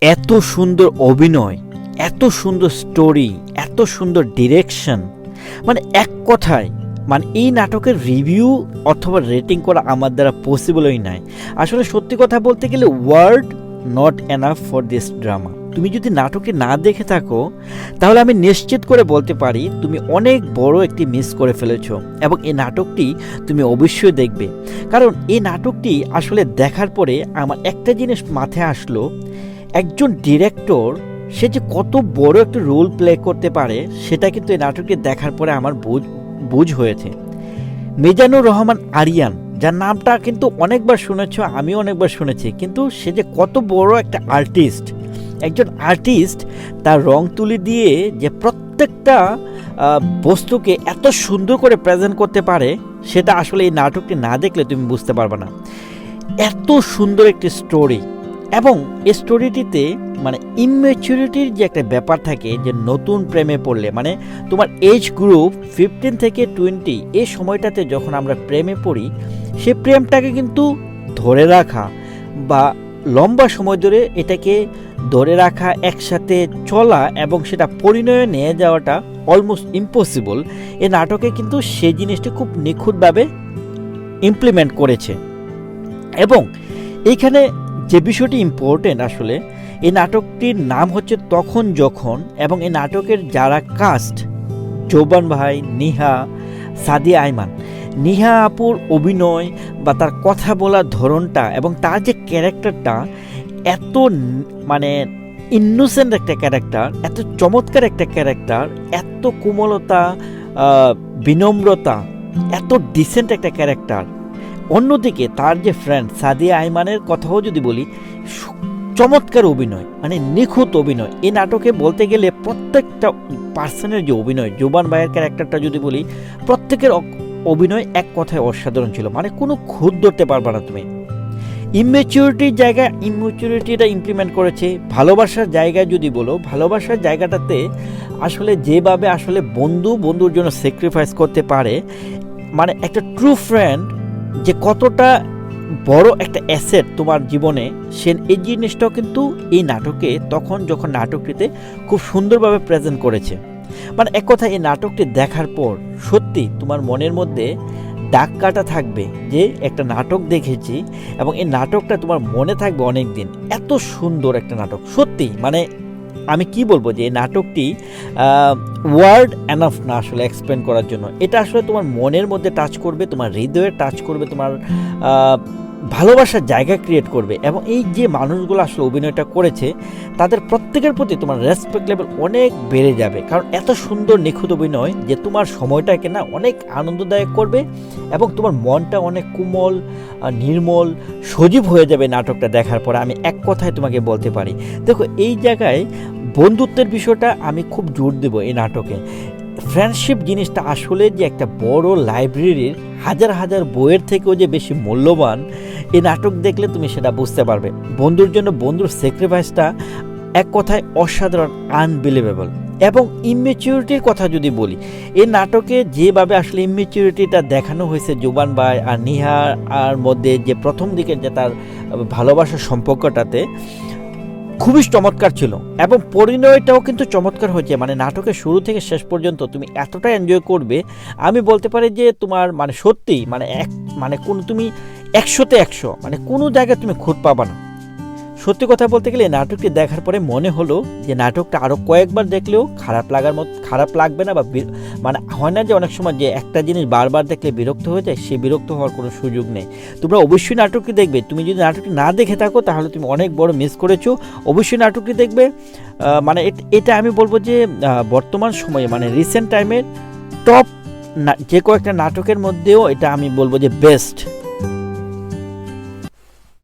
এত সুন্দর অভিনয়, এত সুন্দর স্টোরি, এত সুন্দর ডিরেকশন, মানে এক কথায় মানে এই নাটকের রিভিউ অথবা রেটিং করা আমার দ্বারা পসিবলই নাই। আসলে সত্যি কথা বলতে গেলে word not enough for this drama. তুমি যদি নাটকটি না দেখে থাকো তাহলে আমি নিশ্চিত করে বলতে পারি তুমি অনেক বড় একটি মিস করে ফেলেছো, এবং এই নাটকটি তুমি অবশ্যই দেখবে। কারণ এই নাটকটি আসলে দেখার পরে আমার একটা জিনিস মাথায় আসলো, একজন ডিরেক্টর সে যে কত বড় একটা রোল প্লে করতে পারে সেটা কিন্তু এই নাটকটি দেখার পরে আমার বুঝ হয়েছে। মিজানুর রহমান আরিয়ান, যার নামটা কিন্তু অনেকবার শুনেছ, আমিও অনেকবার শুনেছি, কিন্তু সে যে কত বড় একটা আর্টিস্ট, একজন আর্টিস্ট তার রং তুলি দিয়ে যে প্রত্যেকটা বস্তুকে এত সুন্দর করে প্রেজেন্ট করতে পারে সেটা আসলে এই নাটকটি না দেখলে তুমি বুঝতে পারবে না। এত সুন্দর একটি স্টোরি, এবং এই স্টোরিটিতে মানে ইম্যাচুরিটির যে একটা ব্যাপার থাকে, যে নতুন প্রেমে পড়লে মানে তোমার এজ গ্রুপ 15 থেকে 20 এই সময়টাতে যখন আমরা প্রেমে পড়ি, সে প্রেমটাকে কিন্তু ধরে রাখা বা লম্বা সময় ধরে এটাকে ধরে রাখা, একসাথে চলা এবং সেটা পরিণয়ে নিয়ে যাওয়াটা অলমোস্ট ইম্পসিবল। এই নাটকে কিন্তু সেই জিনিসটি খুব নিখুঁতভাবে ইমপ্লিমেন্ট করেছে। এবং এইখানে যে বিষয়টি ইম্পর্টেন্ট, আসলে এই নাটকটির নাম হচ্ছে তখন যখন, এবং এই নাটকের যারা কাস্ট, জোবান ভাই, নিহা, সাদিয়া আইমান, নিহা আপুর অভিনয় বা তার কথা বলার ধরনটা এবং তার যে ক্যারেক্টারটা এত মানে ইনোসেন্ট একটা ক্যারেক্টার, এত চমৎকার একটা ক্যারেক্টার, এত কোমলতা, বিনম্রতা, এত ডিসেন্ট একটা ক্যারেক্টার। অন্যদিকে তার যে ফ্রেন্ড সাদিয়া আইমানের কথাও যদি বলি, চমৎকার অভিনয়, মানে নিখুঁত অভিনয়। এই নাটকে বলতে গেলে প্রত্যেকটা পার্সনের যে অভিনয়, জোবান ভাইয়ের ক্যারেক্টারটা যদি বলি, প্রত্যেকের অভিনয় এক কথায় অসাধারণ ছিল, মানে কোনো খুঁত ধরতে পারবে না তুমি। ইম্যাচুরিটির জায়গায় ইম্যাচুরিটিটা ইমপ্লিমেন্ট করেছে। ভালোবাসার জায়গায় যদি বলো, ভালোবাসার জায়গাটাতে আসলে যেভাবে আসলে বন্ধুর জন্য স্যাক্রিফাইস করতে পারে, মানে একটা ট্রু ফ্রেন্ড যে কতটা বড় একটা অ্যাসেট তোমার জীবনে, সে এই জিনিসটাও কিন্তু এই নাটকে তখন যখন নাটকটিতে খুব সুন্দরভাবে প্রেজেন্ট করেছে। মানে এক কথা এই নাটকটি দেখার পর সত্যি তোমার মনের মধ্যে দাগ কাটা থাকবে যে একটা নাটক দেখেছি, এবং এই নাটকটা তোমার মনে থাকবে অনেক দিন। এত সুন্দর একটা নাটক সত্যি, মানে আমি কি বলবো যে এই নাটকটি ওয়ার্ড এনাফ না আসলে এক্সপ্লেন করার জন্য। এটা আসলে তোমার মনের মধ্যে টাচ করবে, তোমার হৃদয়ে টাচ করবে, তোমার ভালোবাসার জায়গা ক্রিয়েট করবে। এবং এই যে মানুষগুলো আসলে অভিনয়টা করেছে তাদের প্রত্যেকের প্রতি তোমার রেসপেক্ট লেভেল অনেক বেড়ে যাবে, কারণ এত সুন্দর নিখুঁত অভিনয় যে তোমার সময়টাকে না অনেক আনন্দদায়ক করবে, এবং তোমার মনটা অনেক কোমল, নির্মল, সজীব হয়ে যাবে নাটকটা দেখার পরে। আমি এক কথায় তোমাকে বলতে পারি, দেখো এই জায়গায় বন্ধুত্বের বিষয়টা আমি খুব জোর দেবো এই নাটকে। ফ্রেন্ডশিপ জিনিসটা আসলে যে একটা বড় লাইব্রেরির হাজার হাজার বইয়ের থেকেও যে বেশি মূল্যবান, এই নাটক দেখলে তুমি সেটা বুঝতে পারবে। বন্ধুর জন্য বন্ধুর স্যাক্রিফাইসটা এক কথায় অসাধারণ, আনবিলিভেবল। এবং ইম্যাচুরিটির কথা যদি বলি, এই নাটকে যেভাবে আসলে ইম্যাচুরিটিটা দেখানো হয়েছে জোবান ভাই আর নিহার আর মধ্যে, যে প্রথম দিকের যে তার ভালোবাসার সম্পর্কটাতে খুবই চমৎকার ছিল, এবং পরিণয়টাও কিন্তু চমৎকার হয়েছে। মানে নাটকের শুরু থেকে শেষ পর্যন্ত তুমি এতটা এনজয় করবে, আমি বলতে পারি যে তোমার মানে সত্যি মানে তুমি 100-তে 100, মানে কোনো জায়গায় তুমি খুঁত পাবা না। সত্যি কথা বলতে গেলে নাটকটি দেখার পরে মনে হলো যে নাটকটা আরও কয়েকবার দেখলেও খারাপ লাগবে না, বা মানে হয় না যে অনেক সময় যে একটা জিনিস বারবার দেখলে বিরক্ত হয়ে যায়, সে বিরক্ত হওয়ার কোনো সুযোগ নেই। তোমরা অবশ্যই নাটকটি দেখবে। তুমি যদি নাটকটি না দেখে থাকো তাহলে তুমি অনেক বড় মিস করেছো। অবশ্যই নাটকটি দেখবে। মানে এটা আমি বলবো যে বর্তমান সময়ে মানে রিসেন্ট টাইমের টপ যে কয়েকটা নাটকের মধ্যেও এটা আমি বলবো যে বেস্ট।